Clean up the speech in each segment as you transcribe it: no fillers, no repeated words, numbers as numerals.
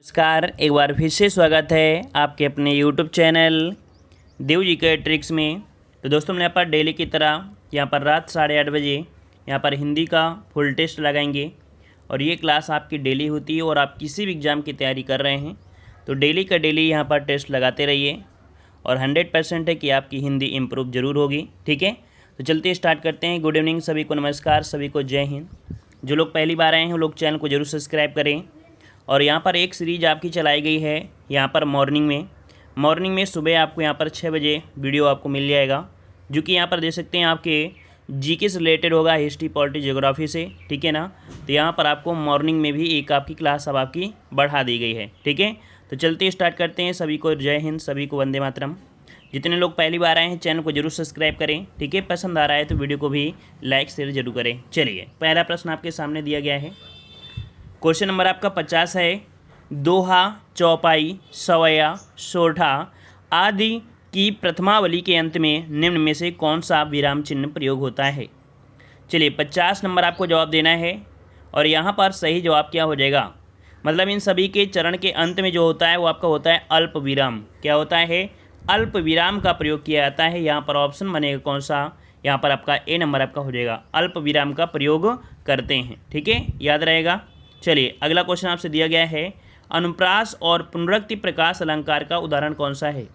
नमस्कार, एक बार फिर से स्वागत है आपके अपने यूट्यूब चैनल देव जी के ट्रिक्स में। तो दोस्तों, हमने यहाँ पर डेली की तरह यहाँ पर रात 8:30 बजे यहाँ पर हिंदी का फुल टेस्ट लगाएंगे और ये क्लास आपकी डेली होती है। और आप किसी भी एग्ज़ाम की तैयारी कर रहे हैं तो डेली का डेली यहाँ पर टेस्ट लगाते रहिए और 100% है कि आपकी हिंदी इम्प्रूव ज़रूर होगी। ठीक है, तो चलते स्टार्ट करते हैं। गुड इवनिंग सभी को, नमस्कार सभी को, जय हिंद। जो लोग पहली बार आए हैं वो लोग चैनल को जरूर सब्सक्राइब करें। और यहाँ पर एक सीरीज़ आपकी चलाई गई है यहाँ पर मॉर्निंग में सुबह आपको यहाँ पर 6 बजे वीडियो आपको मिल जाएगा, जो कि यहाँ पर देख सकते हैं आपके जीके से रिलेटेड होगा, हिस्ट्री पॉलिटी ज्योग्राफी से। ठीक है ना, तो यहाँ पर आपको मॉर्निंग में भी एक आपकी क्लास अब आपकी बढ़ा दी गई है। ठीक है, तो चलते स्टार्ट करते हैं। सभी को जय हिंद, सभी को वंदे मातरम। जितने लोग पहली बार आए हैं चैनल को जरूर सब्सक्राइब करें। ठीक है, पसंद आ रहा है तो वीडियो को भी लाइक शेयर जरूर करें। चलिए, पहला प्रश्न आपके सामने दिया गया है। क्वेश्चन नंबर आपका 50 है। दोहा, चौपाई, सवैया, सोरठा आदि की प्रथमावली के अंत में निम्न में से कौन सा विराम चिन्ह प्रयोग होता है? चलिए, 50 नंबर आपको जवाब देना है और यहाँ पर सही जवाब क्या हो जाएगा? मतलब इन सभी के चरण के अंत में जो होता है वो आपका होता है अल्प विराम। क्या होता है? अल्प विराम का प्रयोग किया जाता है। यहाँ पर ऑप्शन बनेगा कौन सा? यहाँ पर आपका ए नंबर आपका हो जाएगा। अल्प विराम का प्रयोग करते हैं। ठीक है, याद रहेगा। चलिए, अगला क्वेश्चन आपसे दिया गया है। अनुप्रास और पुनरुक्ति प्रकाश अलंकार का उदाहरण कौन सा है?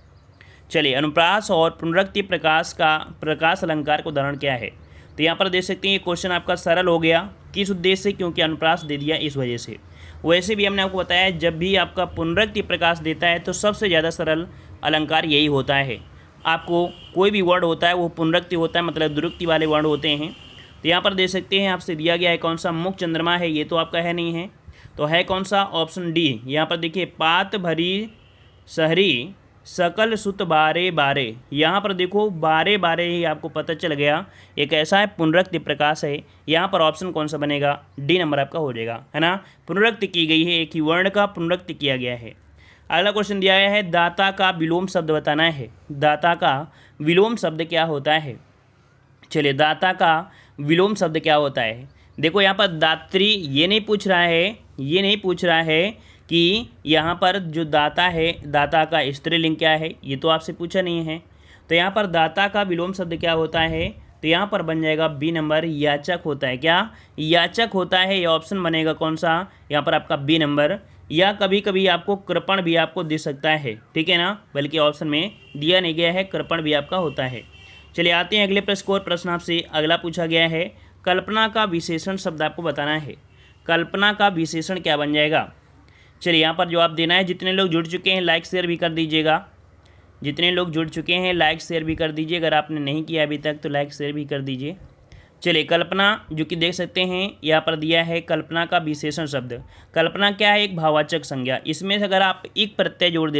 चलिए, अनुप्रास और पुनरुक्ति प्रकाश अलंकार का उदाहरण क्या है? तो यहाँ पर देख सकते हैं ये क्वेश्चन आपका सरल हो गया। किस उद्देश्य से? क्योंकि अनुप्रास दे दिया इस वजह से। वैसे भी हमने आपको बताया जब भी आपका पुनरुक्ति प्रकाश देता है तो सबसे ज़्यादा सरल अलंकार यही होता है। आपको कोई भी वर्ड होता है वो पुनरुक्ति होता है, मतलब दुरुक्ति वाले वर्ड होते हैं। तो यहाँ पर देख सकते हैं आपसे दिया गया है कौन सा? मुख चंद्रमा है, ये तो आपका है नहीं है, तो है कौन सा? Option D. यहाँ पर देखिए, पात भरी सहरी सकल सुत बारे बारे। यहाँ पर देखो बारे बारे ही आपको पता चल गया एक ऐसा है पुनरुक्ति प्रकाश है। यहाँ पर ऑप्शन कौन सा बनेगा? डी नंबर आपका हो जाएगा, है ना। पुनरुक्ति की गई है, एक ही वर्ण का पुनरुक्ति किया गया है। अगला क्वेश्चन दिया गया है। दाता का विलोम शब्द बताना है। दाता का विलोम शब्द क्या होता है? चलिए, दाता का विलोम शब्द क्या होता है? देखो, यहाँ पर दात्री ये नहीं पूछ रहा है कि यहाँ पर जो दाता है, दाता का स्त्रीलिंग क्या है, ये तो आपसे पूछा नहीं है। तो यहाँ पर दाता का विलोम शब्द क्या होता है? तो यहाँ पर बन जाएगा बी नंबर, याचक होता है। क्या? याचक होता है। ये ऑप्शन बनेगा कौन सा? यहाँ पर आपका बी नंबर। या कभी कभी आपको कृपण भी आपको दे सकता है। ठीक है ना, बल्कि ऑप्शन में दिया नहीं गया है, कृपण भी आपका होता है। चलिए, आते हैं अगले प्रश्न आपसे। अगला पूछा गया है, कल्पना का विशेषण शब्द आपको बताना है। कल्पना का विशेषण क्या बन जाएगा? चलिए, यहाँ पर जवाब देना है। जितने लोग जुड़ चुके हैं लाइक शेयर भी कर दीजिएगा। जितने लोग जुड़ चुके हैं लाइक शेयर भी कर दीजिए। अगर आपने नहीं किया अभी तक तो लाइक शेयर भी कर दीजिए। चलिए, कल्पना जो कि देख सकते हैं यहाँ पर दिया है कल्पना का विशेषण शब्द। कल्पना क्या है? एक भाववाचक संज्ञा। इसमें से अगर आप एक प्रत्यय जोड़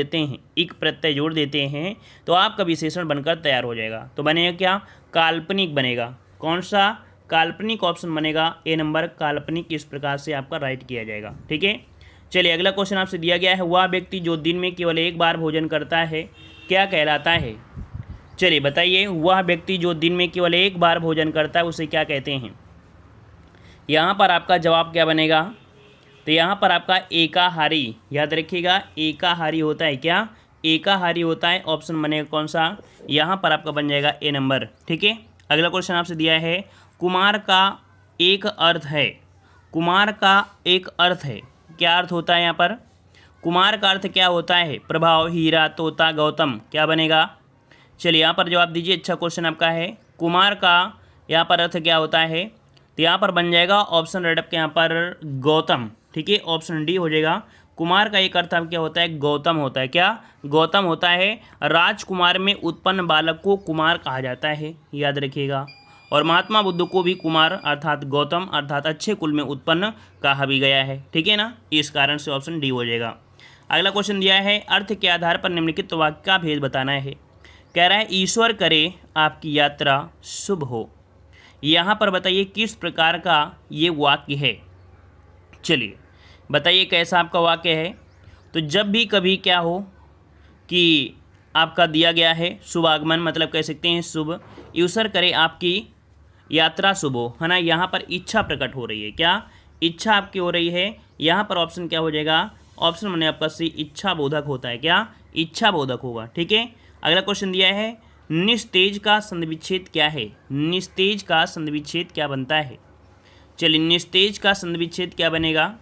देते हैं तो आपका विशेषण बनकर तैयार हो जाएगा। तो बनेगा क्या? काल्पनिक बनेगा। कौन सा? काल्पनिक ऑप्शन बनेगा ए नंबर, काल्पनिक। इस प्रकार से आपका राइट किया जाएगा। ठीक है, चलिए, अगला क्वेश्चन आपसे दिया गया है। वह व्यक्ति जो दिन में केवल एक बार भोजन करता है क्या कहलाता है? चलिए बताइए, वह व्यक्ति जो दिन में केवल एक बार भोजन करता है उसे क्या कहते हैं? यहाँ पर आपका जवाब क्या बनेगा? तो यहाँ पर आपका एकाहारी। याद रखिएगा, एकाहारी होता है। क्या? एकाहारी होता है। ऑप्शन बनेगा कौन सा? यहाँ पर आपका बन जाएगा ए नंबर। ठीक है, अगला क्वेश्चन आपसे दिया है। कुमार का एक अर्थ है। कुमार का एक अर्थ है, क्या अर्थ होता है यहाँ पर? कुमार का अर्थ क्या होता है? प्रभाव, हीरा, तोता, गौतम। क्या बनेगा? चलिए, यहाँ पर जवाब दीजिए। अच्छा क्वेश्चन आपका है। कुमार का यहाँ पर अर्थ क्या होता है? तो यहाँ पर बन जाएगा ऑप्शन रेड आपके यहाँ पर गौतम। ठीक है, ऑप्शन डी हो जाएगा। कुमार का एक अर्थ अब क्या होता है? गौतम होता है। क्या? गौतम होता है। राजकुमार में उत्पन्न बालक को कुमार कहा जाता है, याद रखिएगा। और महात्मा बुद्ध को भी कुमार अर्थात गौतम अर्थात अच्छे कुल में उत्पन्न कहा भी गया है। ठीक है ना, इस कारण से ऑप्शन डी हो जाएगा। अगला क्वेश्चन दिया है। अर्थ के आधार पर निम्नलिखित वाक्य का भेद बताना है। कह रहा है, ईश्वर करे आपकी यात्रा शुभ हो। यहाँ पर बताइए किस प्रकार का ये वाक्य है? चलिए बताइए कैसा आपका वाक्य है। तो जब भी कभी क्या हो कि आपका दिया गया है शुभ आगमन, मतलब कह सकते हैं शुभ, ईश्वर करे आपकी यात्रा शुभ हो, है ना। यहाँ पर इच्छा प्रकट हो रही है। क्या? इच्छा आपकी हो रही है। यहाँ पर ऑप्शन क्या हो जाएगा? ऑप्शन बने आपका सी इच्छा बोधक होता है। क्या? इच्छा बोधक होगा। ठीक है, अगला क्वेश्चन दिया है निस्तेज का संधिविच्छेद क्या है? निस्तेज का संधिविच्छेद क्या बनता है? चलिए निस्तेज का संधिविच्छेद क्या बनेगा?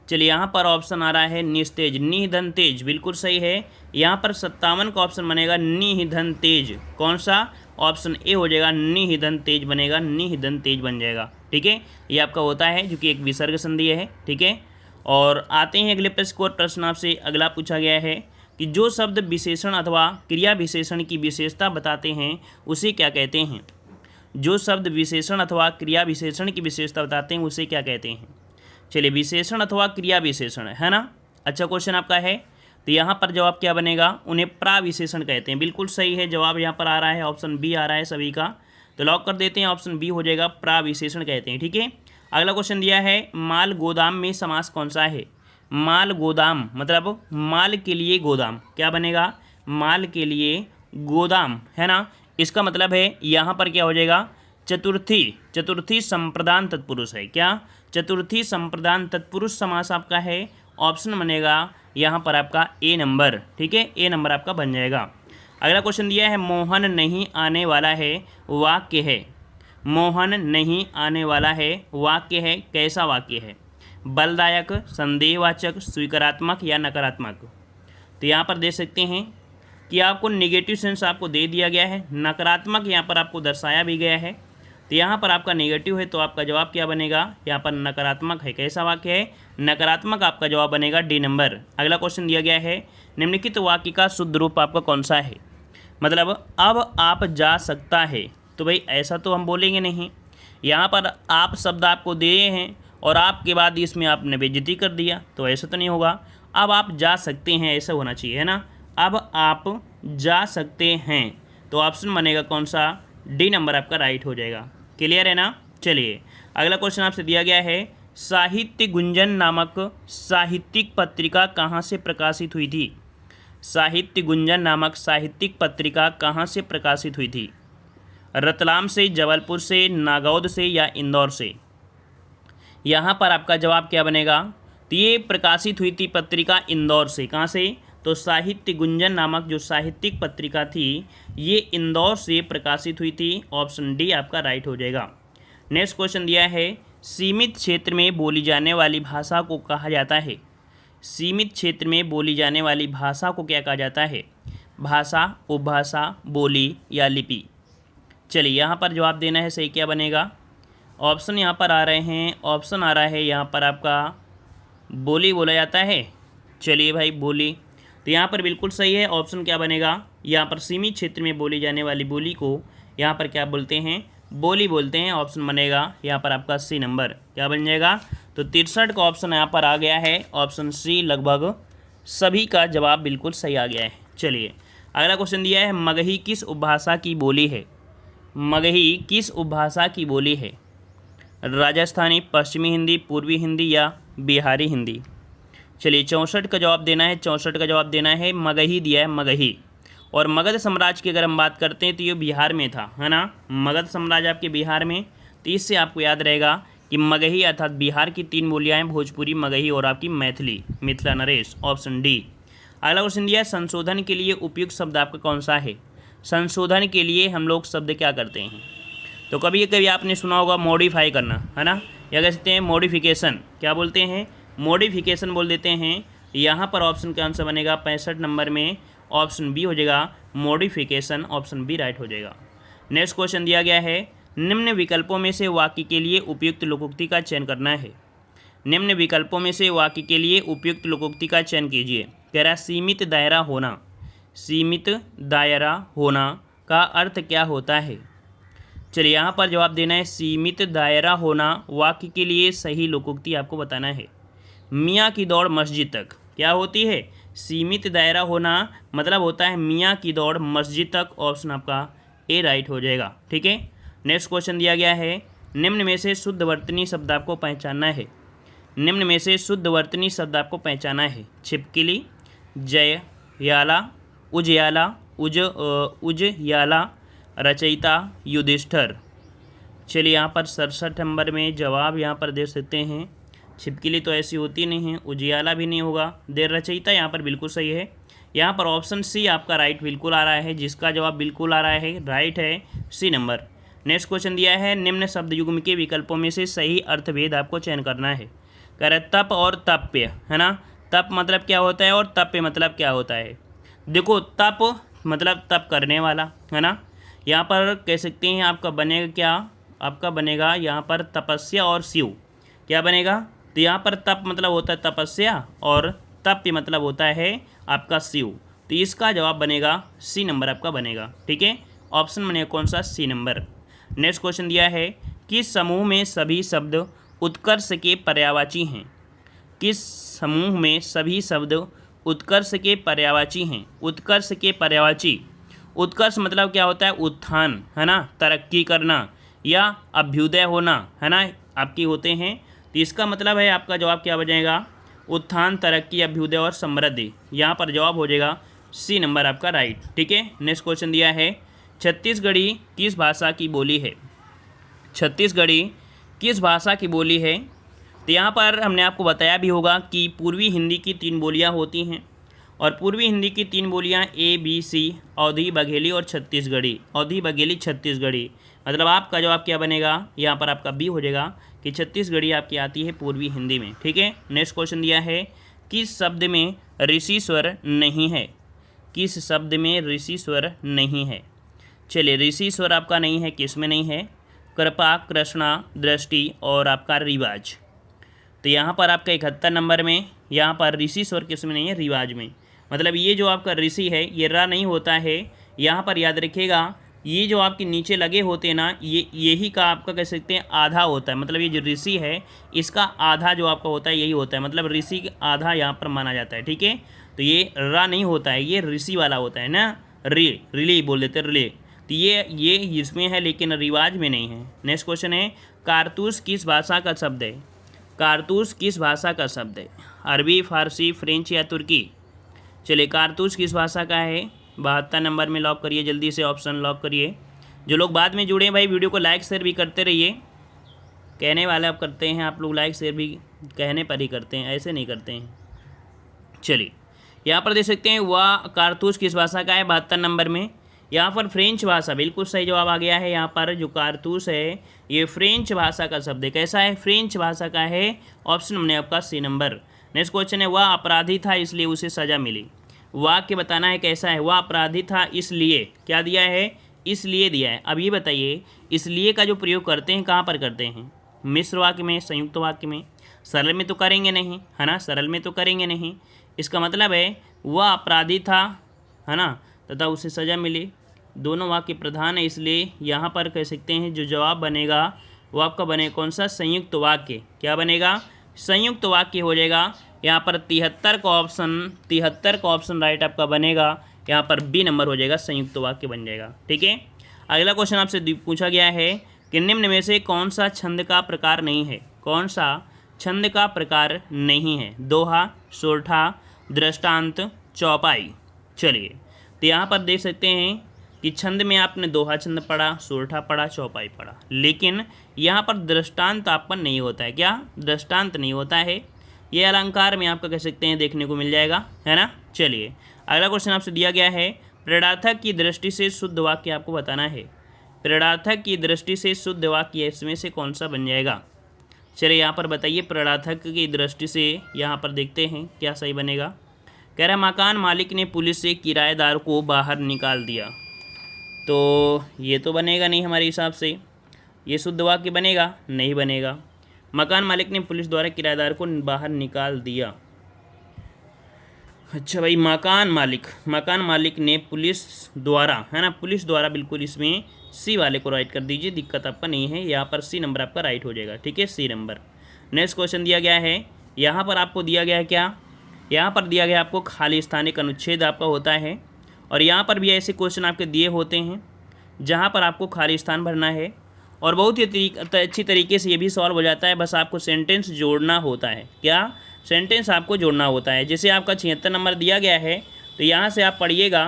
चलिए यहाँ पर ऑप्शन आ रहा है निस्तेज, नि धन तेज, बिल्कुल सही है। यहाँ पर 57 का ऑप्शन बनेगा नि धन तेज। कौन सा? ऑप्शन ए हो जाएगा, नि धन तेज बनेगा, नि धन तेज बन जाएगा। ठीक है, ये आपका होता है जो कि एक विसर्ग संधि है। ठीक है, और आते हैं अगले प्रश्न को। प्रश्न आपसे अगला पूछा गया है कि जो शब्द विशेषण अथवा क्रिया विशेषण की विशेषता बताते हैं उसे क्या कहते हैं? जो शब्द विशेषण अथवा क्रिया विशेषण की विशेषता बताते हैं उसे क्या कहते हैं? चलिए विशेषण अथवा क्रिया विशेषण है ना, अच्छा क्वेश्चन आपका है। तो यहाँ पर जवाब क्या बनेगा? उन्हें प्राविशेषण कहते हैं। बिल्कुल सही है, जवाब यहाँ पर आ रहा है, ऑप्शन बी आ रहा है सभी का। तो लॉक कर देते हैं, ऑप्शन बी हो जाएगा, प्राविशेषण कहते हैं। ठीक है, अगला क्वेश्चन दिया है माल गोदाम में समास कौन सा है? माल गोदाम मतलब माल के लिए गोदाम, क्या बनेगा? माल के लिए गोदाम, है ना। इसका मतलब है यहाँ पर क्या हो जाएगा? चतुर्थी संप्रदान तत्पुरुष है। क्या? चतुर्थी संप्रदान तत्पुरुष समास आपका है, ऑप्शन बनेगा यहाँ पर आपका ए नंबर। ठीक है, ए नंबर आपका बन जाएगा। अगला क्वेश्चन दिया है मोहन नहीं आने वाला है वाक्य है। मोहन नहीं आने वाला है वाक्य है, कैसा वाक्य है? बलदायक, संदेहवाचक, स्वीकारात्मक या नकारात्मक? तो यहाँ पर दे सकते हैं कि आपको नेगेटिव सेंस आपको दे दिया गया है, नकारात्मक यहाँ पर आपको दर्शाया भी गया है। तो यहाँ पर आपका नेगेटिव है तो आपका जवाब क्या बनेगा? यहाँ पर नकारात्मक है। कैसा वाक्य है? नकारात्मक आपका जवाब बनेगा डी नंबर। अगला क्वेश्चन दिया गया है निम्नलिखित वाक्य का शुद्ध रूप आपका कौन सा है? मतलब अब आप जा सकता है, तो भाई ऐसा तो हम बोलेंगे नहीं। यहाँ पर आप शब्द आपको दिए हैं और आपके बाद इसमें आपने बेइज्जती कर दिया, तो ऐसा तो नहीं होगा। अब आप जा सकते हैं ऐसा होना चाहिए, है ना। अब आप जा सकते हैं, तो ऑप्शन बनेगा कौन सा? डी नंबर आपका राइट हो जाएगा। क्लियर है ना। चलिए अगला क्वेश्चन आपसे दिया गया है साहित्य गुंजन नामक साहित्यिक पत्रिका कहाँ से प्रकाशित हुई थी? साहित्य गुंजन नामक साहित्यिक पत्रिका कहाँ से प्रकाशित हुई थी? रतलाम से, जबलपुर से, नागौद से या इंदौर से? यहाँ पर आपका जवाब क्या बनेगा? तो ये प्रकाशित हुई थी पत्रिका इंदौर से। कहाँ से? तो साहित्य गुंजन नामक जो साहित्यिक पत्रिका थी ये इंदौर से प्रकाशित हुई थी। ऑप्शन डी आपका राइट हो जाएगा। नेक्स्ट क्वेश्चन दिया है सीमित क्षेत्र में बोली जाने वाली भाषा को कहा जाता है? सीमित क्षेत्र में बोली जाने वाली भाषा को क्या कहा जाता है? भाषा, उपभाषा, बोली या लिपि? चलिए यहाँ पर जवाब देना है, सही क्या बनेगा? ऑप्शन यहाँ पर आ रहे हैं, ऑप्शन आ रहा है यहाँ पर आपका बोली बोला जाता है। चलिए भाई बोली, तो यहाँ पर बिल्कुल सही है। ऑप्शन क्या बनेगा? यहाँ पर सीमित क्षेत्र में बोली जाने वाली बोली को यहाँ पर क्या बोलते हैं? बोली बोलते हैं। ऑप्शन बनेगा यहाँ पर आपका सी नंबर। क्या बन जाएगा? तो 63 का ऑप्शन यहाँ पर आ गया है, ऑप्शन सी। लगभग सभी का जवाब बिल्कुल सही आ गया है। चलिए अगला क्वेश्चन दिया है मगही किस उपभाषा की बोली है? मगही किस उपभाषा की बोली है? राजस्थानी, पश्चिमी हिंदी, पूर्वी हिंदी या बिहारी हिंदी? चलिए 64 का जवाब देना है, 64 का जवाब देना है। मगही दिया है, मगही। और मगध साम्राज्य की अगर हम बात करते हैं तो ये बिहार में था, है ना। मगध साम्राज्य आपके बिहार में, तो इससे आपको याद रहेगा कि मगही अर्थात बिहार की 3 बोलियाँ हैं, भोजपुरी, मगही और आपकी मैथिली, मिथिला नरेश। Option D. अगला क्वेश्चन दिया है संशोधन के लिए उपयुक्त शब्द आपका कौन सा है? संशोधन के लिए हम लोग शब्द क्या करते हैं? तो कभी कभी आपने सुना होगा मॉडिफाई करना, है ना, या कह सकते हैं मॉडिफिकेशन। क्या बोलते हैं? मॉडिफिकेशन बोल देते हैं। यहाँ पर ऑप्शन का आंसर बनेगा 65 नंबर में, ऑप्शन बी हो जाएगा मॉडिफिकेशन। ऑप्शन बी राइट हो जाएगा। नेक्स्ट क्वेश्चन दिया गया है निम्न विकल्पों में से वाक्य के लिए उपयुक्त लोकोक्ति का चयन करना है। निम्न विकल्पों में से वाक्य के लिए उपयुक्त लोकोक्ति का चयन कीजिए। कह रहा सीमित दायरा होना। सीमित दायरा होना का अर्थ क्या होता है? चलिए यहाँ पर जवाब देना है सीमित दायरा होना। वाक्य के लिए सही लोकोक्ति आपको बताना है। मियाँ की दौड़ मस्जिद तक क्या होती है? सीमित दायरा होना मतलब होता है मियाँ की दौड़ मस्जिद तक। ऑप्शन आपका ए राइट हो जाएगा। ठीक है। नेक्स्ट क्वेश्चन दिया गया है निम्न में से शुद्ध वर्तनी शब्द आपको पहचानना है। निम्न में से शुद्ध वर्तनी शब्द आपको पहचाना है। छिपकली, जययाला, उजयाला, उजयाला, रचयिता, युधिष्ठिर। चलिए यहाँ पर 67 नंबर में जवाब यहाँ पर दे सकते हैं छिपकली तो ऐसी होती नहीं है, उजियाला भी नहीं होगा, देर रचयिता यहाँ पर बिल्कुल सही है। यहाँ पर ऑप्शन सी आपका राइट बिल्कुल आ रहा है, जिसका जवाब बिल्कुल आ रहा है राइट है सी नंबर। नेक्स्ट क्वेश्चन दिया है निम्न शब्द युग्म के विकल्पों में से सही अर्थभेद आपको चयन करना है। कह रहे तप और तप्य, है ना। तप मतलब क्या होता है और तप्य मतलब क्या होता है। देखो तप मतलब तप करने वाला, है ना। यहाँ पर कह सकते हैं आपका बनेगा क्या, आपका बनेगा यहाँ पर तपस्या और शिव, क्या बनेगा। तो यहाँ पर तप मतलब होता है तपस्या और तप्य मतलब होता है आपका शिव। तो इसका जवाब बनेगा सी नंबर आपका बनेगा, ठीक है। ऑप्शन बनेगा कौन सा, सी नंबर। नेक्स्ट क्वेश्चन दिया है किस समूह में सभी शब्द उत्कर्ष के पर्यायवाची हैं। किस समूह में सभी शब्द उत्कर्ष के पर्यायवाची हैं। उत्कर्ष के पर्यायवाची, उत्कर्ष मतलब क्या होता है, उत्थान, है ना, तरक्की करना या अभ्युदय होना, है ना, आपकी होते हैं। तो इसका मतलब है आपका जवाब क्या बनेगा, उत्थान, तरक्की, अभ्युदय और समृद्धि। यहाँ पर जवाब हो जाएगा सी नंबर आपका राइट, ठीक है। नेक्स्ट क्वेश्चन दिया है छत्तीसगढ़ी किस भाषा की बोली है। छत्तीसगढ़ी किस भाषा की बोली है। तो यहाँ पर हमने आपको बताया भी होगा कि पूर्वी हिंदी की 3 बोलियाँ होती हैं और पूर्वी हिंदी की 3 बोलियाँ ए बी सी, अवधी, बघेली और छत्तीसगढ़ी। अवधी, बघेली, छत्तीसगढ़ी, मतलब आपका जवाब क्या बनेगा, यहाँ पर आपका बी हो जाएगा कि छत्तीसगढ़ी आपकी आती है पूर्वी हिंदी में, ठीक है। नेक्स्ट क्वेश्चन दिया है किस शब्द में ऋषि स्वर नहीं है। किस शब्द में ऋषि स्वर नहीं है। चलिए ऋषि स्वर आपका नहीं है, किस में नहीं है, कृपा, कृष्णा, दृष्टि और आपका रिवाज। तो यहाँ पर आपका 71 नंबर में यहाँ पर ऋषि स्वर किस में नहीं है, रिवाज में। मतलब ये जो आपका ऋषि है ये रा नहीं होता है, यहाँ पर याद रखिएगा ये जो आपके नीचे लगे होते हैं ना, ये यही का आपका कह सकते हैं आधा होता है। मतलब ये जो ऋषि है इसका आधा जो आपका होता है यही होता है, मतलब ऋषि आधा यहाँ पर माना जाता है, ठीक है। तो ये रा नहीं होता है, ये ऋषि वाला होता है ना, रिले बोल देते रिले। तो ये इसमें है लेकिन रिवाज में नहीं है। नेक्स्ट क्वेश्चन है कारतूस किस भाषा का शब्द है। कारतूस किस भाषा का शब्द है, अरबी, फारसी, फ्रेंच या तुर्की। चलिए कारतूस किस भाषा का है, 72 नंबर में लॉक करिए, जल्दी से ऑप्शन लॉक करिए। जो लोग बाद में जुड़े भाई वीडियो को लाइक शेयर भी करते रहिए, कहने वाले आप करते हैं, आप लोग लाइक शेयर भी कहने पर ही करते हैं, ऐसे नहीं करते हैं। चलिए यहाँ पर देख सकते हैं वह कारतूस किस भाषा का है, 72 नंबर में। यहाँ पर फ्रेंच भाषा, बिल्कुल सही जवाब आ गया है। यहाँ पर जो कारतूस है ये फ्रेंच भाषा का शब्द है, कैसा है, फ्रेंच भाषा का है। ऑप्शन हमने आपका सी नंबर। नेक्स्ट क्वेश्चन है वह अपराधी था इसलिए उसे सज़ा मिली। वाक्य बताना है कैसा है, वह अपराधी था इसलिए, क्या दिया है, इसलिए दिया है। अब ये बताइए इसलिए का जो प्रयोग करते हैं कहाँ पर करते हैं, मिश्र वाक्य में, संयुक्त वाक्य में। सरल में तो करेंगे नहीं, है ना, सरल में तो करेंगे नहीं। इसका मतलब है वह अपराधी था, है ना, तथा उसे सज़ा मिली। दोनों वाक्य प्रधान है इसलिए यहाँ पर कह सकते हैं जो जवाब बनेगा वो आपका बनेगा कौन सा, संयुक्त वाक्य। क्या बनेगा, संयुक्त वाक्य हो जाएगा। यहाँ पर 73 का ऑप्शन राइट आपका बनेगा। यहाँ पर बी नंबर हो जाएगा, संयुक्त वाक्य बन जाएगा, ठीक है। अगला क्वेश्चन आपसे पूछा गया है कि निम्न में से कौन सा छंद का प्रकार नहीं है। कौन सा छंद का प्रकार नहीं है, दोहा, सोरठा, दृष्टांत, चौपाई। चलिए तो यहाँ पर देख सकते हैं कि छंद में आपने दोहा छंद पढ़ा, सोरठा पढ़ा, चौपाई पढ़ा, लेकिन यहाँ पर दृष्टांत आपका नहीं होता है। क्या, दृष्टांत नहीं होता है। ये अलंकार में आपका कह सकते हैं देखने को मिल जाएगा, है ना। चलिए अगला क्वेश्चन आपसे दिया गया है प्रेरणार्थक की दृष्टि से शुद्ध वाक्य आपको बताना है। प्रेरणार्थक की दृष्टि से शुद्ध वाक्य इसमें से कौन सा बन जाएगा। चलिए यहाँ पर बताइए प्रेरणार्थक की दृष्टि से, यहाँ पर देखते हैं क्या सही बनेगा। कह रहा मकान मालिक ने पुलिस से किराएदार को बाहर निकाल दिया। तो ये तो बनेगा नहीं हमारे हिसाब से, ये शुद्ध वाक्य बनेगा नहीं बनेगा। मकान मालिक ने पुलिस द्वारा किराएदार को बाहर निकाल दिया। अच्छा भाई मकान मालिक ने पुलिस द्वारा, है ना, पुलिस द्वारा, बिल्कुल इसमें सी वाले को राइट कर दीजिए, दिक्कत आपका नहीं है। यहाँ पर सी नंबर आपका राइट हो जाएगा, ठीक है, सी नंबर। नेक्स्ट क्वेश्चन दिया गया है, यहाँ पर आपको दिया गया है क्या, यहाँ पर दिया गया आपको खाली स्थान एक अनुच्छेद आपका होता है। और यहाँ पर भी ऐसे क्वेश्चन आपके दिए होते हैं जहाँ पर आपको खाली स्थान भरना है और बहुत ही अच्छी तरीके से ये भी सॉल्व हो जाता है। बस आपको सेंटेंस जोड़ना होता है। क्या, सेंटेंस आपको जोड़ना होता है। जैसे आपका 76 नंबर दिया गया है तो यहाँ से आप पढ़िएगा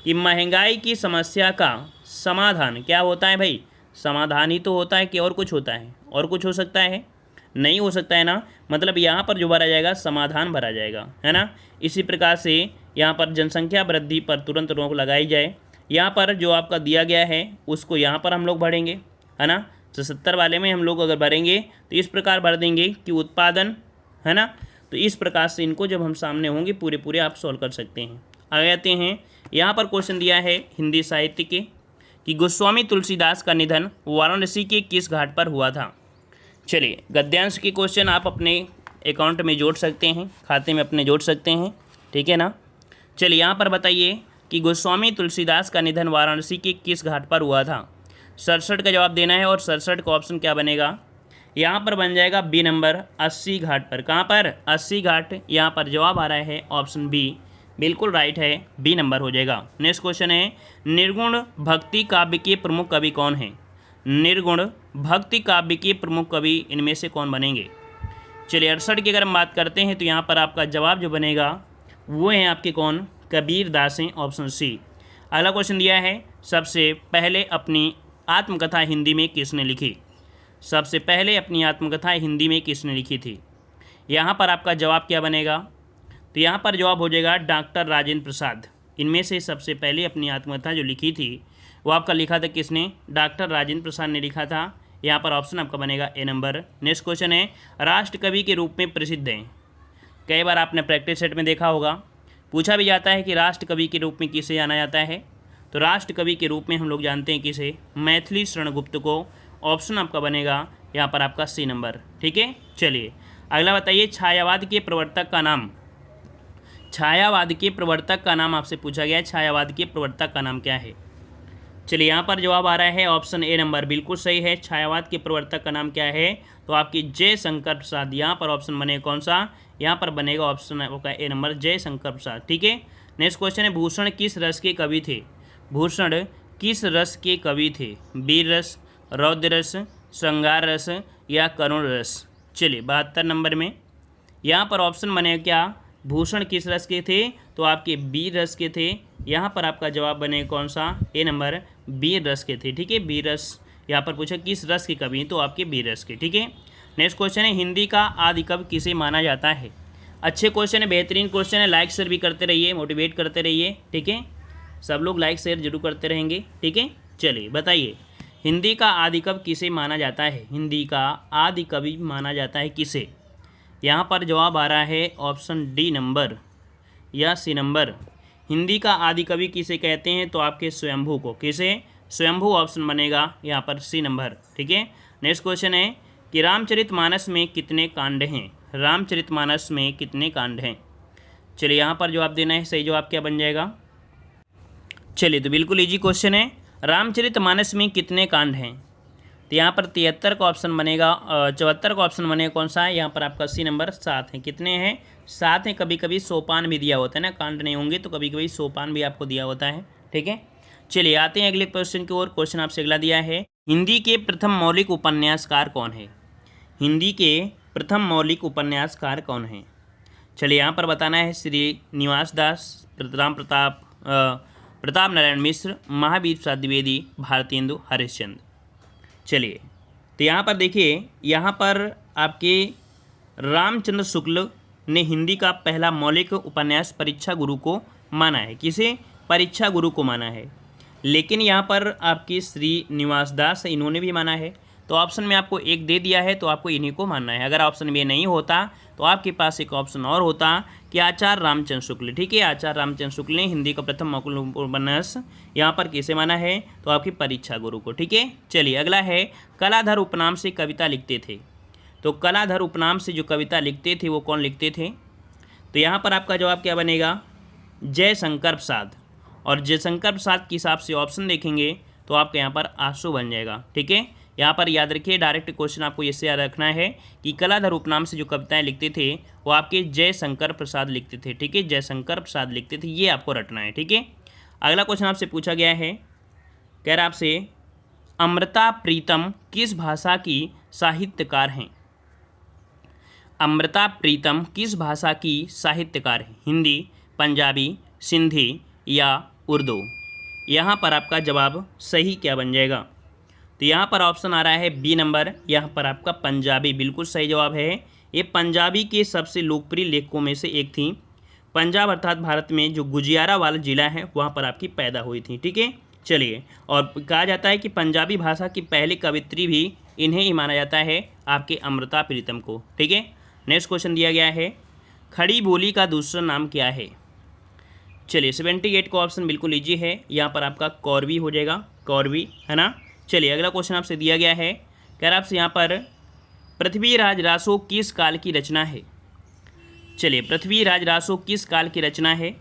कि महंगाई की समस्या का समाधान क्या होता है भाई, समाधान ही तो होता है कि और कुछ होता है, और कुछ हो सकता है। नहीं हो सकता है ना, मतलब यहाँ पर जो भरा जाएगा समाधान भरा जाएगा, है ना। इसी प्रकार से यहाँ पर जनसंख्या वृद्धि पर तुरंत रोक लगाई जाए, यहाँ पर जो आपका दिया गया है उसको यहाँ पर हम लोग भरेंगे, है ना। 77 वाले में हम लोग अगर भरेंगे तो इस प्रकार भर देंगे कि उत्पादन, है ना। तो इस प्रकार से इनको जब हम सामने होंगे पूरे आप सॉल्व कर सकते हैं। आगे आते हैं, यहाँ पर क्वेश्चन दिया है हिंदी साहित्य के कि गोस्वामी तुलसीदास का निधन वाराणसी के किस घाट पर हुआ था। चलिए, गद्यांश के क्वेश्चन आप अपने अकाउंट में जोड़ सकते हैं, खाते में अपने जोड़ सकते हैं, ठीक है ना। चलिए, यहाँ पर बताइए कि गोस्वामी तुलसीदास का निधन वाराणसी के किस घाट पर हुआ था। 67 का जवाब देना है और 67 का ऑप्शन क्या बनेगा, यहाँ पर बन जाएगा बी नंबर 80 घाट पर। कहाँ पर, 80 घाट, यहाँ पर जवाब आ रहा है ऑप्शन बी, बिल्कुल राइट है, बी नंबर हो जाएगा। नेक्स्ट क्वेश्चन है, निर्गुण भक्ति काव्य के प्रमुख कवि कौन हैं। निर्गुण भक्ति काव्य के प्रमुख कवि इनमें से कौन बनेंगे। चलिए, 68 की अगर हम बात करते हैं तो यहाँ पर आपका जवाब जो बनेगा वो हैं आपके कौन, कबीर दास हैं, ऑप्शन सी। अगला क्वेश्चन दिया है, सबसे पहले अपनी आत्मकथा हिंदी में किसने लिखी। सबसे पहले अपनी आत्मकथा हिंदी में किसने लिखी थी। यहाँ पर आपका जवाब क्या बनेगा, तो यहाँ पर जवाब हो जाएगा डॉक्टर राजेंद्र प्रसाद। इनमें से सबसे पहले अपनी आत्मकथा जो लिखी थी वो आपका लिखा था किसने, डॉक्टर राजेंद्र प्रसाद ने लिखा था। यहाँ पर ऑप्शन आपका बनेगा ए नंबर। नेक्स्ट क्वेश्चन है, राष्ट्र कवि के रूप में प्रसिद्ध हैं। कई बार आपने प्रैक्टिस सेट में देखा होगा, पूछा भी जाता है कि राष्ट्र कवि के रूप में किसे जाना जाता है। तो राष्ट्र कवि के रूप में हम लोग जानते हैं किसे, मैथिली शरण गुप्त को। ऑप्शन आपका बनेगा यहाँ पर आपका सी नंबर, ठीक है। चलिए, अगला बताइए, छायावाद के प्रवर्तक का नाम। छायावाद के प्रवर्तक का नाम आपसे पूछा गया है, छायावाद के प्रवर्तक का नाम क्या है। चलिए, यहाँ पर जवाब आ रहा है ऑप्शन ए नंबर, बिल्कुल सही है। छायावाद के प्रवर्तक का नाम क्या है, तो आपकी जयशंकर प्रसाद। यहाँ पर ऑप्शन बनेगा कौन सा, यहाँ पर बनेगा ऑप्शन आपका ए नंबर, जयशंकर प्रसाद, ठीक है। नेक्स्ट क्वेश्चन है, भूषण किस रस के कवि थे। भूषण किस रस के कवि थे, वीर रस, रौद्र रस, श्रृंगार रस या करुण रस। चलिए, 72 नंबर में यहाँ पर ऑप्शन बनेगा क्या, भूषण किस रस के थे, तो आपके वीर रस के थे। यहाँ पर आपका जवाब बनेगा कौन सा, ए नंबर, वीर रस के थे, ठीक है। वीर रस, यहाँ पर पूछा किस रस के कवि, तो आपके वीर रस के, ठीक है। नेक्स्ट क्वेश्चन है, हिंदी का आदि कवि किसे माना जाता है। अच्छे क्वेश्चन है, बेहतरीन क्वेश्चन है, लाइक शेयर भी करते रहिए, मोटिवेट करते रहिए, ठीक है। सब लोग लाइक शेयर जरूर करते रहेंगे, ठीक है। चलिए बताइए, हिंदी का आदि कवि किसे माना जाता है। हिंदी का आदि कवि माना जाता है किसे। यहाँ पर जवाब आ रहा है ऑप्शन डी नंबर या सी नंबर। हिंदी का आदि कवि किसे कहते हैं, तो आपके स्वयंभू को। किसे, स्वयंभू ऑप्शन बनेगा यहाँ पर सी नंबर, ठीक है। नेक्स्ट क्वेश्चन है कि रामचरितमानस में कितने कांड हैं। रामचरितमानस में कितने कांड हैं। चलिए, यहाँ पर जवाब देना है, सही जवाब क्या बन जाएगा। चलिए, तो बिल्कुल इजी क्वेश्चन है, रामचरितमानस में कितने कांड हैं। तो यहाँ पर 73 का ऑप्शन बनेगा, 74 का ऑप्शन बनेगा कौन सा है, यहाँ पर आपका सी नंबर 7 है। कितने हैं, 7 हैं। कभी कभी सोपान भी दिया होता है ना, कांड नहीं होंगे तो कभी कभी सोपान भी आपको दिया होता है, ठीक है। चलिए, आते हैं अगले क्वेश्चन की ओर। क्वेश्चन आपसे अगला दिया है, हिंदी के प्रथम मौलिक उपन्यासकार कौन है। हिंदी के प्रथम मौलिक उपन्यासकार कौन है। चलिए, यहाँ पर बताना है श्रीनिवास दास, प्रताप नारायण मिश्र, महावीर प्रसाद द्विवेदी, भारतेंदु हरिश्चंद्र। चलिए, तो यहाँ पर देखिए, यहाँ पर आपके रामचंद्र शुक्ल ने हिंदी का पहला मौलिक उपन्यास परीक्षा गुरु को माना है। किसे, परीक्षा गुरु को माना है। लेकिन यहाँ पर आपकी श्रीनिवास दास, इन्होंने भी माना है। तो ऑप्शन में आपको एक दे दिया है, तो आपको इन्हीं को मानना है। अगर ऑप्शन में नहीं होता तो आपके पास एक ऑप्शन और होता कि आचार्य रामचंद्र शुक्ल, ठीक है। आचार्य रामचंद्र शुक्ल ने हिंदी का प्रथम मौलिक उपन्यास यहाँ पर किसे माना है, तो आपकी परीक्षा गुरु को, ठीक है। चलिए, अगला है, कलाधर उपनाम से कविता लिखते थे। तो कलाधर उपनाम से जो कविता लिखते थे वो कौन लिखते थे। तो यहाँ पर आपका जवाब क्या बनेगा, जयशंकर प्रसाद। और जयशंकर प्रसाद के हिसाब से ऑप्शन देखेंगे तो आपका यहाँ पर आंसू बन जाएगा, ठीक है। यहाँ पर याद रखिए, डायरेक्ट क्वेश्चन आपको इससे याद रखना है कि कलाधर उपनाम से जो कविताएं लिखते थे वो आपके जयशंकर प्रसाद लिखते थे, ठीक है। जयशंकर प्रसाद लिखते थे, ये आपको रटना है, ठीक है। अगला क्वेश्चन आपसे पूछा गया है, कह रहा आपसे, अमृता प्रीतम किस भाषा की साहित्यकार हैं। अमृता प्रीतम किस भाषा की साहित्यकार है। हिंदी, पंजाबी, सिंधी या उर्दू। यहाँ पर आपका जवाब सही क्या बन जाएगा, तो यहाँ पर ऑप्शन आ रहा है बी नंबर, यहाँ पर आपका पंजाबी बिल्कुल सही जवाब है। ये पंजाबी के सबसे लोकप्रिय लेखकों में से एक थी। पंजाब अर्थात भारत में जो गुजियारावाला ज़िला है वहाँ पर आपकी पैदा हुई थी। ठीक है, चलिए, और कहा जाता है कि पंजाबी भाषा की पहली कवित्री भी इन्हें ही माना जाता है, आपके अमृता प्रीतम को। ठीक है, नेक्स्ट क्वेश्चन दिया गया है, खड़ी बोली का दूसरा नाम क्या है। चलिए 78 का ऑप्शन बिल्कुल ईजी है, यहाँ पर आपका कौरवी हो जाएगा, कौरवी है ना। चलिए अगला क्वेश्चन आपसे दिया गया है, कह रहा आपसे यहाँ पर पृथ्वीराज रासो किस काल की रचना है। चलिए पृथ्वीराज रासो किस काल की रचना है।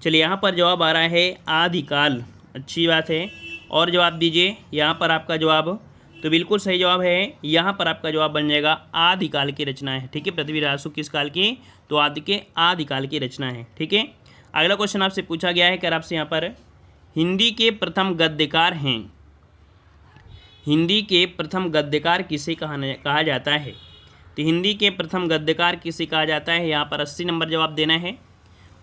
चलिए यहाँ पर जवाब आ रहा है आदिकाल, अच्छी बात है। और जवाब दीजिए, यहाँ पर आपका जवाब तो बिल्कुल सही जवाब है, यहाँ पर आपका जवाब बन जाएगा आदिकाल की रचना है। ठीक है, पृथ्वीराज रासो किस काल की, तो आदिकाल की रचना है। ठीक है, अगला क्वेश्चन आपसे पूछा गया है, कर आपसे यहाँ पर हिंदी के प्रथम गद्यकार हैं, हिंदी के प्रथम गद्यकार किसे कहा जाता है। तो हिंदी के प्रथम गद्यकार किसे कहा जाता है, यहाँ पर 80 नंबर जवाब देना है।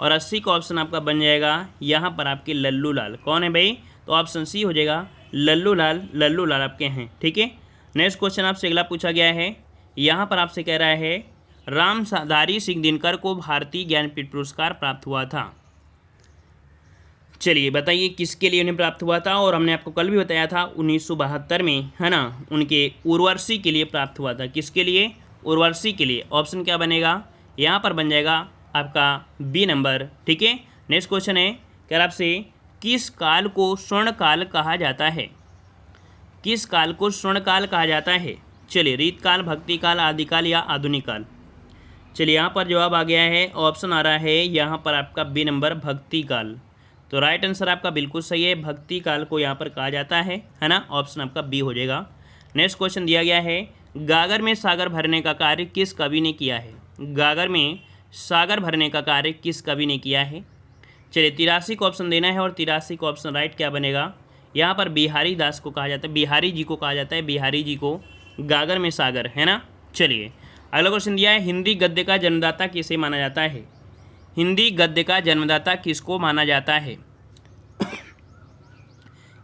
और 80 का ऑप्शन आपका बन जाएगा यहाँ पर आपके लल्लू लाल। कौन है भाई, तो ऑप्शन सी हो जाएगा लल्लू लाल, लल्लू लाल आपके हैं। ठीक है, नेक्स्ट क्वेश्चन आपसे अगला पूछा गया है, यहाँ पर आपसे कह रहा है रामधारी सिंह दिनकर को भारतीय ज्ञानपीठ पुरस्कार प्राप्त हुआ था। चलिए बताइए किसके लिए उन्हें प्राप्त हुआ था। और हमने आपको कल भी बताया था 1972 में, है ना, उनके उर्वशी के लिए प्राप्त हुआ था। किसके लिए, उर्वशी के लिए। ऑप्शन क्या बनेगा, यहाँ पर बन जाएगा आपका बी नंबर। ठीक है, नेक्स्ट क्वेश्चन है, कह रहा आपसे किस काल को स्वर्ण काल कहा जाता है, किस काल को स्वर्ण काल कहा जाता है। चलिए रीत काल, भक्ति काल, आदिकाल या आधुनिक काल। चलिए यहाँ पर जवाब आ गया है, ऑप्शन आ रहा है यहाँ पर आपका बी नंबर भक्ति काल। तो राइट आंसर आपका बिल्कुल सही है, भक्ति काल को यहाँ पर कहा जाता है ना। ऑप्शन आपका बी हो जाएगा। नेक्स्ट क्वेश्चन दिया गया है, गागर में सागर भरने का कार्य किस कवि ने किया है। गागर में सागर भरने का कार्य किस कवि ने किया है। चलिए 83 को ऑप्शन देना है, और 83 को ऑप्शन राइट क्या बनेगा, यहाँ पर बिहारी दास को कहा जाता है, बिहारी जी को कहा जाता है, बिहारी जी को गागर में सागर, है ना। चलिए अगला क्वेश्चन दिया है, हिंदी गद्य का जन्मदाता किसे माना जाता है। हिंदी गद्य का जन्मदाता किसको माना जाता है।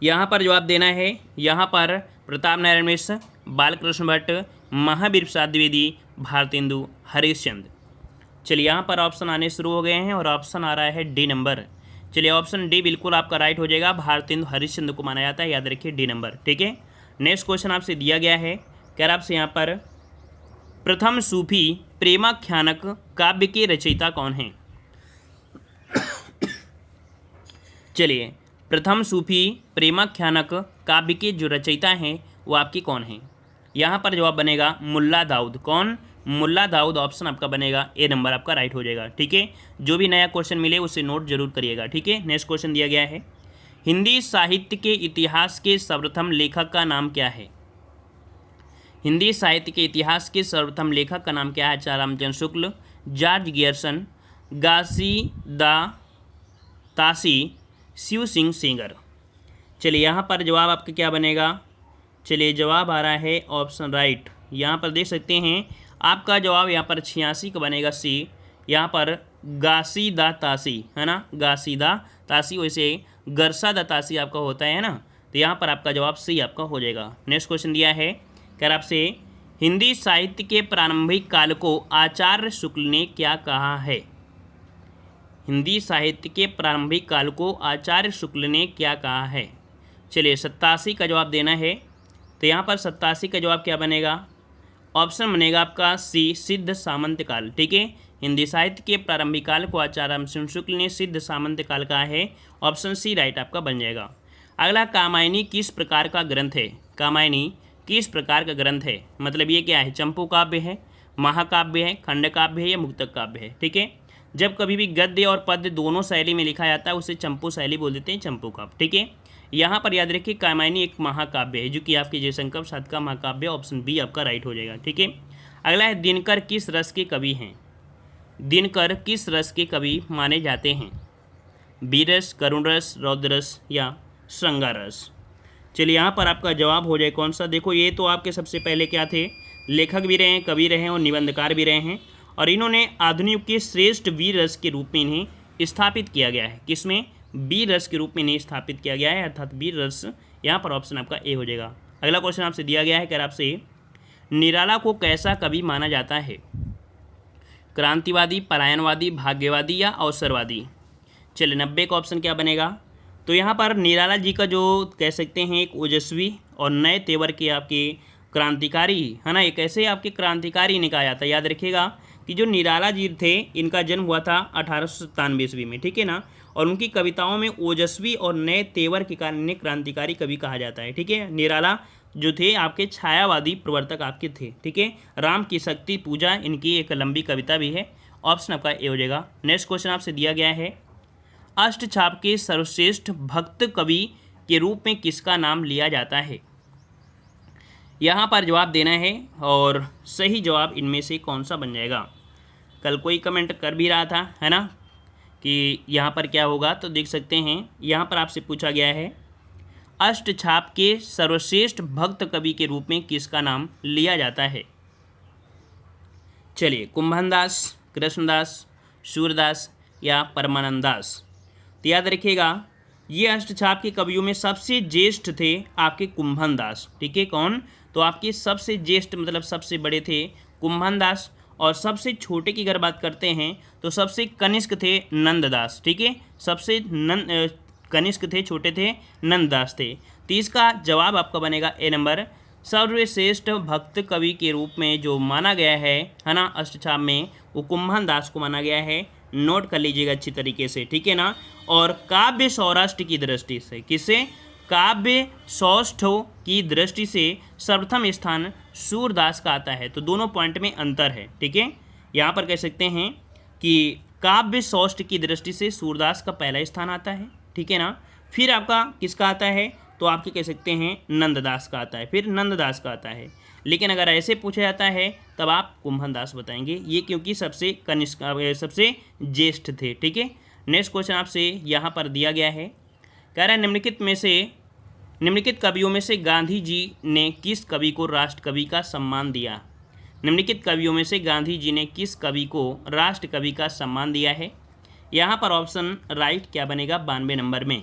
यहाँ पर जवाब देना है, यहाँ पर प्रताप नारायण मिश्र, बालकृष्ण भट्ट, महावीर प्रसाद द्विवेदी, भारतेंदु हरिश्चंद्र। चलिए यहाँ पर ऑप्शन आने शुरू हो गए हैं, और ऑप्शन आ रहा है डी नंबर। चलिए ऑप्शन डी बिल्कुल आपका राइट हो जाएगा, भारतेंदु हरिश्चंद्र को माना जाता है, याद रखिए डी नंबर। ठीक है, नेक्स्ट क्वेश्चन आपसे दिया गया है, कह रहा आपसे यहाँ पर प्रथम सूफी प्रेमाख्यानक काव्य के रचयिता कौन हैं। चलिए प्रथम सूफी प्रेमाख्यानक काव्य के जो रचयिता हैं वो आपकी कौन हैं। यहाँ पर जवाब बनेगा मुल्ला दाऊद। कौन, मुल्ला दाऊद। ऑप्शन आपका बनेगा ए नंबर, आपका राइट हो जाएगा। ठीक है, जो भी नया क्वेश्चन मिले उसे नोट जरूर करिएगा। ठीक है, नेक्स्ट क्वेश्चन दिया गया है, हिंदी साहित्य के इतिहास के सर्वप्रथम लेखक का नाम क्या है। हिंदी साहित्य के इतिहास के सर्वप्रथम लेखक का नाम क्या है। आचार्य रामचंद्र शुक्ल, जॉर्ज गियर्सन, घासीदास, शिव सिंह सेंगर। चलिए यहाँ पर जवाब आपका क्या बनेगा। चलिए जवाब आ रहा है ऑप्शन राइट। यहाँ पर देख सकते हैं आपका जवाब यहाँ पर 86 का बनेगा सी। यहाँ पर घासीदास, है ना, घासीदास, वैसे गरसादास आपका होता है ना। तो यहाँ पर आपका जवाब सी आपका हो जाएगा। नेक्स्ट क्वेश्चन दिया है, कह रहा आपसे हिंदी साहित्य के प्रारंभिक काल को आचार्य शुक्ल ने क्या कहा है। हिंदी साहित्य के प्रारंभिक काल को आचार्य शुक्ल ने क्या कहा है। चलिए 87 का जवाब देना है। तो यहाँ पर 87 का जवाब क्या बनेगा, ऑप्शन बनेगा आपका सी, सिद्ध सामंत काल। ठीक है, हिंदी साहित्य के प्रारंभिक काल को आचार्य रामचंद्र शुक्ल ने सिद्ध सामंत काल कहा है। ऑप्शन सी राइट आपका बन जाएगा। अगला, कामायनी किस प्रकार का ग्रंथ है। कामायनी किस प्रकार का ग्रंथ है, मतलब ये क्या है, चंपू काव्य है, महाकाव्य है, खंड काव्य है या मुक्तक काव्य है। ठीक है, जब कभी भी गद्य और पद्य दोनों शैली में लिखा जाता है उसे चंपू शैली बोल देते हैं, चंपू काव्य। ठीक है, यहाँ पर याद रखिए कामायनी एक महाकाव्य है, जो कि आपके जयशंकर प्रसाद का महाकाव्य, ऑप्शन बी आपका राइट हो जाएगा। ठीक है, अगला है, दिनकर किस रस के कवि हैं। दिनकर किस रस के कवि माने जाते हैं। बीरस, करुण रस, रौद्र रस या श्रृंगार रस। चलिए यहाँ पर आपका जवाब हो जाए कौन सा। देखो ये तो आपके सबसे पहले क्या थे, लेखक भी रहे हैं, कवि रहे हैं और निबंधकार भी रहे हैं, और इन्होंने आधुनिक युग के श्रेष्ठ वीर रस के रूप में इन्हें स्थापित किया गया है। किसमें, वीर रस के रूप में इन्हें स्थापित किया गया है, अर्थात वीर रस। यहाँ पर ऑप्शन आपका ए हो जाएगा। अगला क्वेश्चन आपसे दिया गया है, कह रहा आपसे निराला को कैसा कवि माना जाता है? क्रांतिवादी, पलायनवादी, भाग्यवादी या अवसरवादी? चलिए 90 का ऑप्शन क्या बनेगा? तो यहाँ पर निराला जी का जो कह सकते हैं एक ओजस्वी और नए तेवर के आपके क्रांतिकारी है ना, एक ऐसे आपके क्रांतिकारी ने कहा जाता है। याद रखिएगा कि जो निराला जी थे इनका जन्म हुआ था 1897 ईस्वी में, ठीक है ना, और उनकी कविताओं में ओजस्वी और नए तेवर के कारण इन्हें क्रांतिकारी कवि कहा जाता है, ठीक है। निराला जो थे आपके छायावादी प्रवर्तक आपके थे, ठीक है। राम की शक्ति पूजा इनकी एक लंबी कविता भी है। ऑप्शन आपका ए हो जाएगा। नेक्स्ट क्वेश्चन आपसे दिया गया है, अष्टछाप के सर्वश्रेष्ठ भक्त कवि के रूप में किसका नाम लिया जाता है? यहाँ पर जवाब देना है और सही जवाब इनमें से कौन सा बन जाएगा। कल कोई कमेंट कर भी रहा था, है ना, कि यहाँ पर क्या होगा, तो देख सकते हैं यहाँ पर आपसे पूछा गया है अष्टछाप के सर्वश्रेष्ठ भक्त कवि के रूप में किसका नाम लिया जाता है? चलिए, कुंभनदास, कृष्णदास, सूरदास या परमानंद दास? तो याद रखिएगा ये अष्टछाप के कवियों में सबसे ज्येष्ठ थे आपके कुंभनदास, ठीक है। कौन? तो आपके सबसे ज्येष्ठ मतलब सबसे बड़े थे कुंभनदास, और सबसे छोटे की अगर बात करते हैं तो सबसे कनिष्क थे नंददास, ठीक है। सबसे कनिष्क थे, छोटे थे, नंददास थे। तो इसका जवाब आपका बनेगा ए नंबर। सर्वश्रेष्ठ भक्त कवि के रूप में जो माना गया है ना अष्टछाप में, वो कुंभनदास को माना गया है। नोट कर लीजिएगा अच्छी तरीके से, ठीक है ना। और काव्य सौराष्ट्र की दृष्टि से, किससे? काव्य सौष्ठव की दृष्टि से सर्वप्रथम स्थान सूरदास का आता है। तो दोनों पॉइंट में अंतर है, ठीक है। यहाँ पर कह सकते हैं कि काव्य सौष्ठ की दृष्टि से सूरदास का पहला स्थान आता है, ठीक है ना। फिर आपका किसका आता है? तो आपके कह सकते हैं नंददास का आता है, फिर नंददास का आता है। लेकिन अगर ऐसे पूछा जाता है तब आप कुंभनदास बताएंगे, ये क्योंकि सबसे कनिष्क सबसे ज्येष्ठ थे, ठीक है। नेक्स्ट क्वेश्चन आपसे यहाँ पर दिया गया है, कह रहा है निम्नलिखित कवियों में से गांधी जी ने किस कवि को राष्ट्र कवि का सम्मान दिया? निम्नलिखित कवियों में से गांधी जी ने किस कवि को राष्ट्र कवि का सम्मान दिया है? यहाँ पर ऑप्शन राइट क्या बनेगा 92 नंबर में?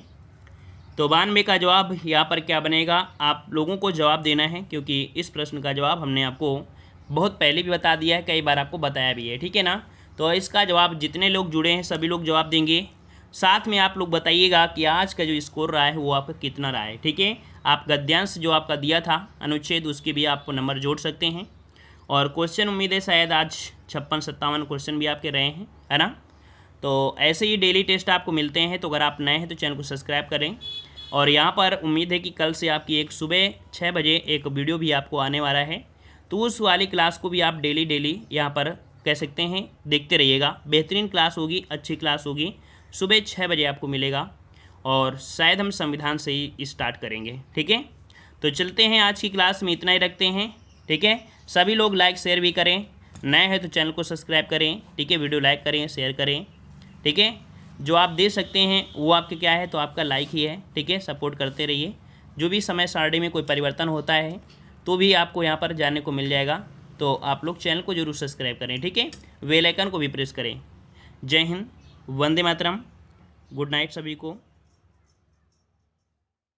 तो 92 का जवाब यहाँ पर क्या बनेगा? आप लोगों को जवाब देना है, क्योंकि इस प्रश्न का जवाब हमने आपको बहुत पहले भी बता दिया है, कई बार आपको बताया भी है, ठीक है ना। तो इसका जवाब जितने लोग जुड़े हैं सभी लोग जवाब देंगे। साथ में आप लोग बताइएगा कि आज का जो स्कोर रहा है वो आपका कितना रहा है, ठीक है। आप गद्यांश जो आपका दिया था अनुच्छेद, उसके भी आप नंबर जोड़ सकते हैं। और क्वेश्चन उम्मीद है शायद आज 56-57 क्वेश्चन भी आपके रहे हैं, है ना। तो ऐसे ही डेली टेस्ट आपको मिलते हैं। तो अगर आप नए हैं तो चैनल को सब्सक्राइब करें। और यहाँ पर उम्मीद है कि कल से आपकी एक सुबह 6 बजे एक वीडियो भी आपको आने वाला है, तो उस वाली क्लास को भी आप डेली यहाँ पर कह सकते हैं देखते रहिएगा। बेहतरीन क्लास होगी, अच्छी क्लास होगी, सुबह 6 बजे आपको मिलेगा। और शायद हम संविधान से ही स्टार्ट करेंगे, ठीक है। तो चलते हैं, आज की क्लास में इतना ही रखते हैं, ठीक है। सभी लोग लाइक शेयर भी करें, नए हैं तो चैनल को सब्सक्राइब करें, ठीक है। वीडियो लाइक करें, शेयर करें, ठीक है। जो आप दे सकते हैं वो आपके क्या है, तो आपका लाइक ही है, ठीक है। सपोर्ट करते रहिए। जो भी समय सारणी में कोई परिवर्तन होता है तो भी आपको यहाँ पर जानने को मिल जाएगा। तो आप लोग चैनल को जरूर सब्सक्राइब करें, ठीक है। बेल आइकन को भी प्रेस करें। जय हिंद, वंदे मातरम, गुड नाइट सभी को।